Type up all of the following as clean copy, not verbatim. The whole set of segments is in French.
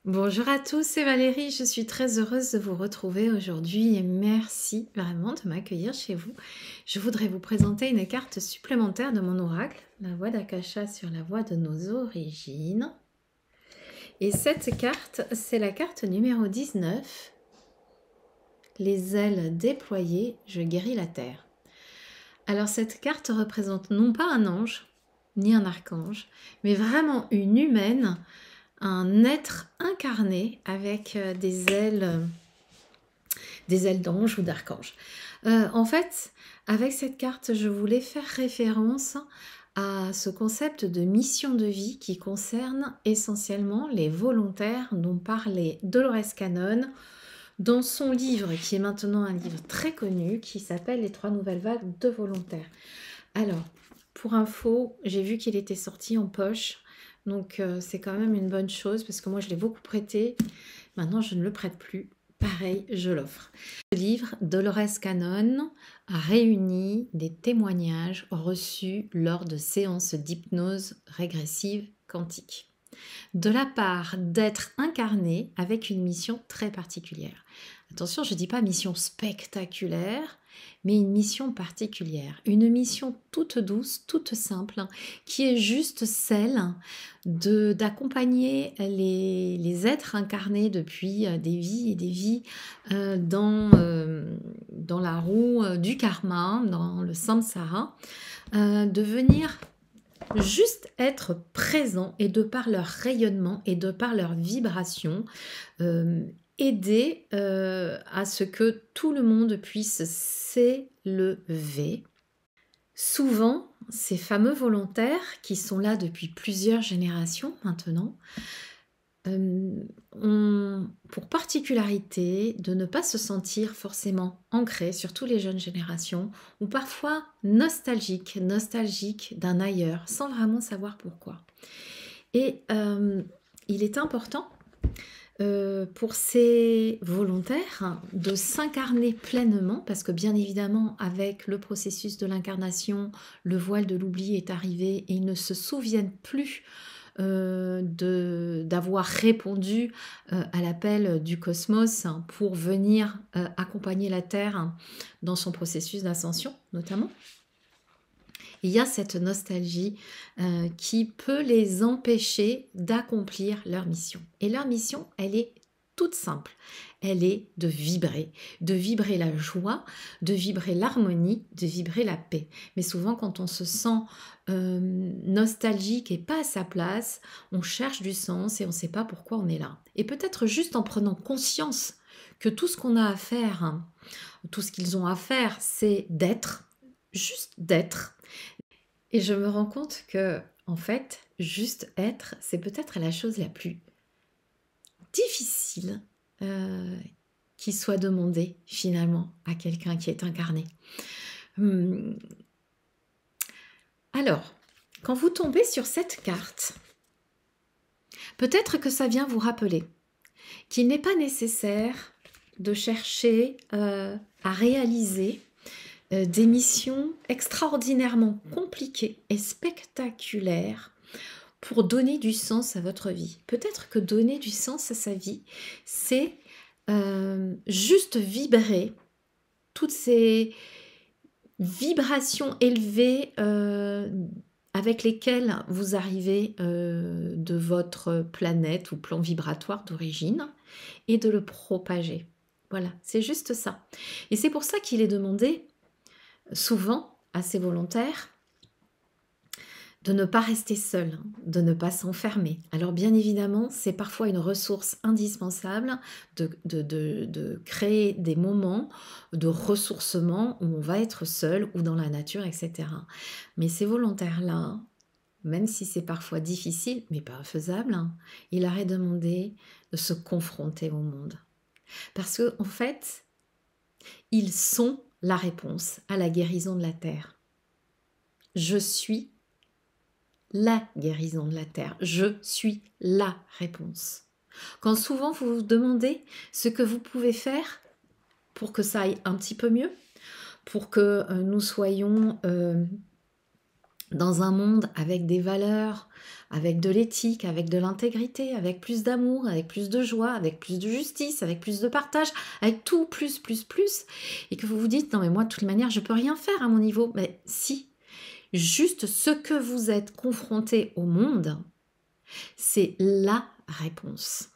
Bonjour à tous, c'est Valérie, je suis très heureuse de vous retrouver aujourd'hui et merci vraiment de m'accueillir chez vous. Je voudrais vous présenter une carte supplémentaire de mon oracle, la voix d'Akasha sur la voie de nos origines. Et cette carte, c'est la carte numéro 19, les ailes déployées, je guéris la terre. Alors cette carte représente non pas un ange, ni un archange, mais vraiment une humaine, un être incarné avec des ailes d'ange ou d'archange. En fait, avec cette carte, je voulais faire référence à ce concept de mission de vie qui concerne essentiellement les volontaires dont parlait Dolores Cannon dans son livre, qui est maintenant un livre très connu, qui s'appelle Les 3 nouvelles vagues de volontaires. Alors, pour info, j'ai vu qu'il était sorti en poche, donc c'est quand même une bonne chose, parce que moi je l'ai beaucoup prêté, maintenant je ne le prête plus, pareil, je l'offre. Ce livre, Dolores Cannon a réuni des témoignages reçus lors de séances d'hypnose régressive quantique, de la part d'êtres incarnés avec une mission très particulière. Attention, je ne dis pas mission spectaculaire, mais une mission particulière, une mission toute douce, toute simple, qui est juste celle d'accompagner les êtres incarnés depuis des vies et des vies dans la roue du karma, dans le samsara, de venir juste être présent et de par leur rayonnement et de par leur vibration, aider à ce que tout le monde puisse s'élever. Souvent, ces fameux volontaires qui sont là depuis plusieurs générations maintenant, ont pour particularité de ne pas se sentir forcément ancrés, surtout les jeunes générations, ou parfois nostalgiques d'un ailleurs, sans vraiment savoir pourquoi. Et il est important pour ces volontaires de s'incarner pleinement, parce que bien évidemment, avec le processus de l'incarnation, le voile de l'oubli est arrivé et ils ne se souviennent plus d'avoir répondu à l'appel du cosmos pour venir accompagner la Terre dans son processus d'ascension, notamment. Il y a cette nostalgie qui peut les empêcher d'accomplir leur mission. Et leur mission, elle est toute simple. Elle est de vibrer la joie, de vibrer l'harmonie, de vibrer la paix. Mais souvent, quand on se sent nostalgique et pas à sa place, on cherche du sens et on ne sait pas pourquoi on est là. Et peut-être juste en prenant conscience que tout ce qu'on a à faire, tout ce qu'ils ont à faire, c'est d'être, juste d'être. Et je me rends compte que, en fait, juste être, c'est peut-être la chose la plus difficile qui soit demandée finalement à quelqu'un qui est incarné. Alors, quand vous tombez sur cette carte, peut-être que ça vient vous rappeler qu'il n'est pas nécessaire de chercher à réaliser des missions extraordinairement compliquées et spectaculaires pour donner du sens à votre vie. Peut-être que donner du sens à sa vie, c'est juste vibrer toutes ces vibrations élevées avec lesquelles vous arrivez de votre planète ou plan vibratoire d'origine et de le propager. Voilà, c'est juste ça. Et c'est pour ça qu'il est demandé souvent à ces volontaires de ne pas rester seul, de ne pas s'enfermer. Alors bien évidemment, c'est parfois une ressource indispensable de créer des moments de ressourcement où on va être seul ou dans la nature, etc. Mais ces volontaires-là, même si c'est parfois difficile, mais pas faisable, il leur est demandé de se confronter au monde. Parce que en fait, ils sont la réponse à la guérison de la Terre. Je suis la guérison de la Terre. Je suis la réponse. Quand souvent vous vous demandez ce que vous pouvez faire pour que ça aille un petit peu mieux, pour que nous soyons dans un monde avec des valeurs, avec de l'éthique, avec de l'intégrité, avec plus d'amour, avec plus de joie, avec plus de justice, avec plus de partage, avec tout plus, et que vous vous dites, non mais moi de toute manière je peux rien faire à mon niveau. Mais si, juste ce que vous êtes confronté au monde, c'est la réponse.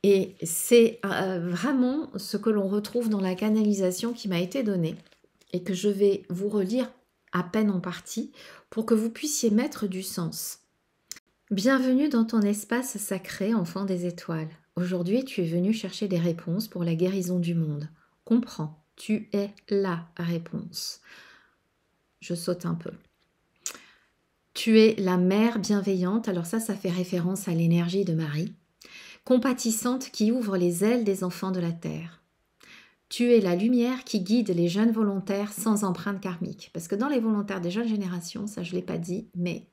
Et c'est vraiment ce que l'on retrouve dans la canalisation qui m'a été donnée et que je vais vous relire à peine en partie pour que vous puissiez mettre du sens. Bienvenue dans ton espace sacré, enfant des étoiles. Aujourd'hui, tu es venu chercher des réponses pour la guérison du monde. Comprends, tu es la réponse. Je saute un peu. Tu es la mère bienveillante, alors ça fait référence à l'énergie de Marie, compatissante qui ouvre les ailes des enfants de la terre. Tu es la lumière qui guide les jeunes volontaires sans empreinte karmique. Parce que dans les volontaires des jeunes générations, ça je ne l'ai pas dit, mais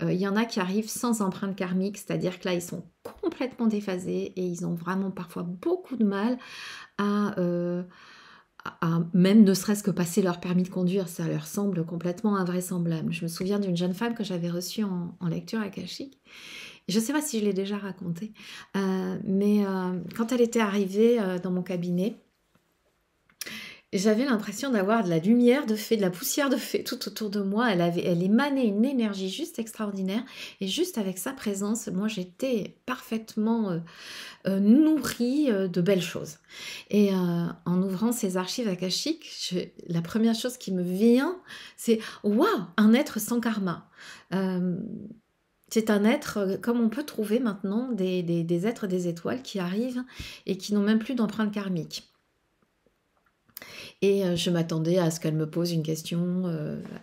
il y en a qui arrivent sans empreinte karmique, c'est-à-dire que là, ils sont complètement déphasés et ils ont vraiment parfois beaucoup de mal à même ne serait-ce que passer leur permis de conduire. Ça leur semble complètement invraisemblable. Je me souviens d'une jeune femme que j'avais reçue en lecture akashique. Je ne sais pas si je l'ai déjà raconté, mais quand elle était arrivée dans mon cabinet, j'avais l'impression d'avoir de la lumière de fée, de la poussière de fée tout autour de moi. Elle émanait une énergie juste extraordinaire. Et juste avec sa présence, moi, j'étais parfaitement nourrie de belles choses. Et en ouvrant ces archives akashiques, la première chose qui me vient, c'est « Waouh, un être sans karma !» C'est un être, comme on peut trouver maintenant des êtres des étoiles qui arrivent et qui n'ont même plus d'empreinte karmique. Et je m'attendais à ce qu'elle me pose une question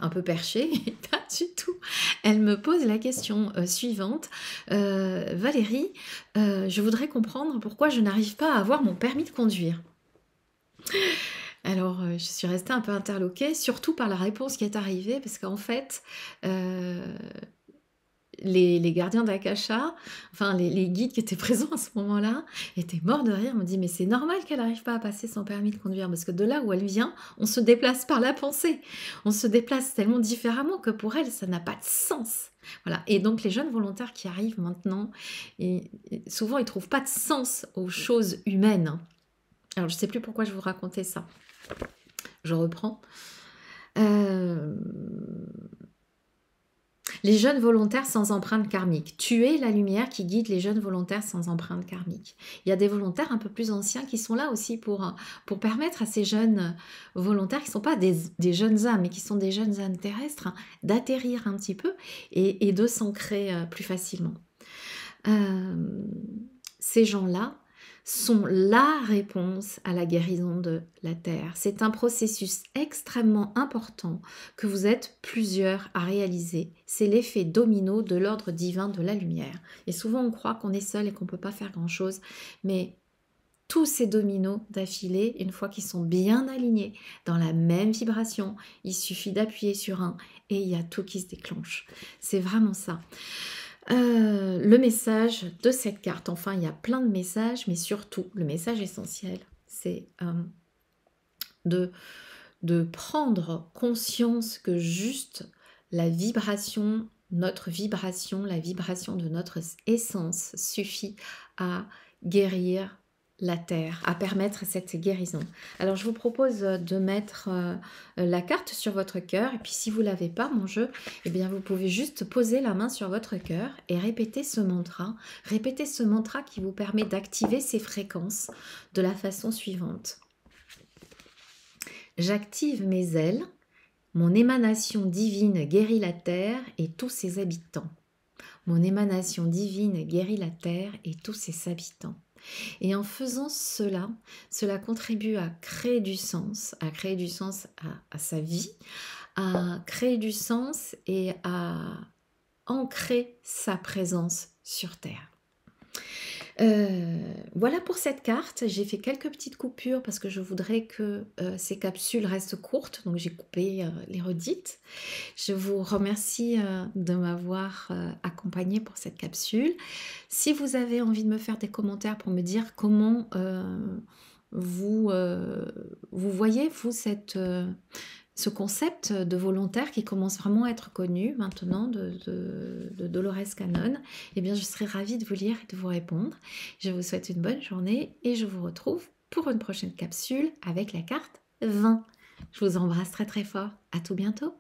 un peu perchée, et pas du tout. Elle me pose la question suivante. Valérie, je voudrais comprendre pourquoi je n'arrive pas à avoir mon permis de conduire. Alors, je suis restée un peu interloquée, surtout par la réponse qui est arrivée, parce qu'en fait, les gardiens d'Akasha, enfin les guides qui étaient présents à ce moment-là, étaient morts de rire. On me dit, mais c'est normal qu'elle n'arrive pas à passer son permis de conduire, parce que de là où elle vient, on se déplace par la pensée. On se déplace tellement différemment que pour elle, ça n'a pas de sens. Voilà. Et donc les jeunes volontaires qui arrivent maintenant, souvent ils ne trouvent pas de sens aux choses humaines. Alors je ne sais plus pourquoi je vous racontais ça. Je reprends. Les jeunes volontaires sans empreinte karmique. Tu es la lumière qui guide les jeunes volontaires sans empreinte karmique. Il y a des volontaires un peu plus anciens qui sont là aussi pour permettre à ces jeunes volontaires, qui ne sont pas des jeunes âmes, mais qui sont des jeunes âmes terrestres, d'atterrir un petit peu et de s'ancrer plus facilement. Ces gens-là sont la réponse à la guérison de la Terre. C'est un processus extrêmement important que vous êtes plusieurs à réaliser. C'est l'effet domino de l'ordre divin de la lumière. Et souvent on croit qu'on est seul et qu'on ne peut pas faire grand-chose, mais tous ces dominos d'affilée, une fois qu'ils sont bien alignés dans la même vibration, il suffit d'appuyer sur un et il y a tout qui se déclenche. C'est vraiment ça. Le message de cette carte, enfin il y a plein de messages, mais surtout le message essentiel, c'est de prendre conscience que juste la vibration, notre vibration, la vibration de notre essence suffit à guérir la Terre, à permettre cette guérison. Alors je vous propose de mettre la carte sur votre cœur, et puis si vous ne l'avez pas, mon jeu, eh bien vous pouvez juste poser la main sur votre cœur et répéter ce mantra. Répétez ce mantra qui vous permet d'activer ces fréquences de la façon suivante. J'active mes ailes, mon émanation divine guérit la Terre et tous ses habitants. Mon émanation divine guérit la Terre et tous ses habitants. Et en faisant cela, cela contribue à créer du sens, à sa vie, à créer du sens et à ancrer sa présence sur Terre. Voilà pour cette carte. J'ai fait quelques petites coupures parce que je voudrais que ces capsules restent courtes, donc j'ai coupé les redites. Je vous remercie de m'avoir accompagnée pour cette capsule. Si vous avez envie de me faire des commentaires pour me dire comment vous voyez, vous, ce concept de volontaire qui commence vraiment à être connu maintenant de Dolores Cannon, eh bien je serai ravie de vous lire et de vous répondre. Je vous souhaite une bonne journée et je vous retrouve pour une prochaine capsule avec la carte 20. Je vous embrasse très très fort. À tout bientôt.